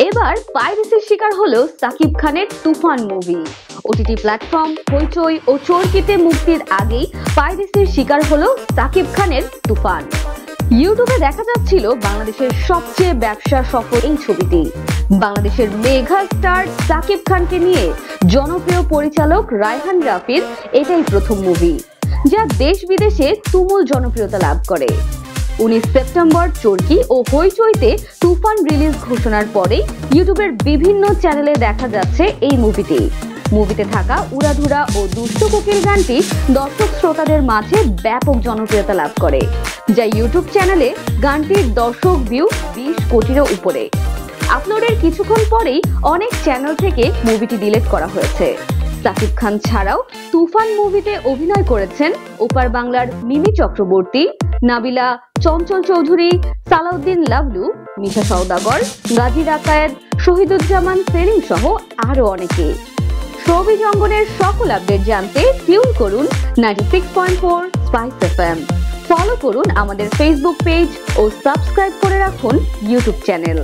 এবার পাইরেসির শিকার হলো সাকিব খানের তুফান মুভি। ওটিটি প্ল্যাটফর্ম হইচই ও চরকিতে মুক্তির আগেই পাইরেসির শিকার হলো সাকিব খানের তুফান। ইউটিউবে দেখা যাচ্ছিল বাংলাদেশের সবচেয়ে ব্যবসা সফল এই ছবিটি। বাংলাদেশের মেগা স্টার সাকিব খানকে নিয়ে জনপ্রিয় পরিচালক রায়হান রাফির এটাই প্রথম মুভি, যা দেশ বিদেশে তুমুল জনপ্রিয়তা লাভ করে। 19 সেপ্টেম্বর চরকি ও হইচইতে তুফান রিলিজ ঘোষণার পরে ইউটিউবের বিভিন্ন চ্যানেলে দেখা যাচ্ছে এই মুভিটি। মুভিতে থাকা উড়াধুরা ও দুষ্ট কোকিল গানটি দর্শক শ্রোতাদের মাঝে ব্যাপক জনপ্রিয়তা লাভ করে, যা ইউটিউব চ্যানেলে গানটির দর্শক ভিউ 20 কোটিরও উপরে। আপলোডের কিছুক্ষণ পরেই অনেক চ্যানেল থেকে মুভিটি ডিলিট করা হয়েছে। সাকিব খান ছাড়াও তুফান মুভিতে অভিনয় করেছেন ওপার বাংলার মিমি চক্রবর্তী, নাবিলা, চঞ্চল চৌধুরী, সালাউদ্দিন লাবলু, মিশা সওদাগর, গাজী রাকায়েত, শহীদুজ্জামান সেলিম সহ আরো অনেকে। শোবিজ অঙ্গনের সকল আপডেট জানতে টিউন করুন 96.4 স্পাইস এফএম। ফলো করুন আমাদের ফেসবুক পেজ ও সাবস্ক্রাইব করে রাখুন ইউটিউব চ্যানেল।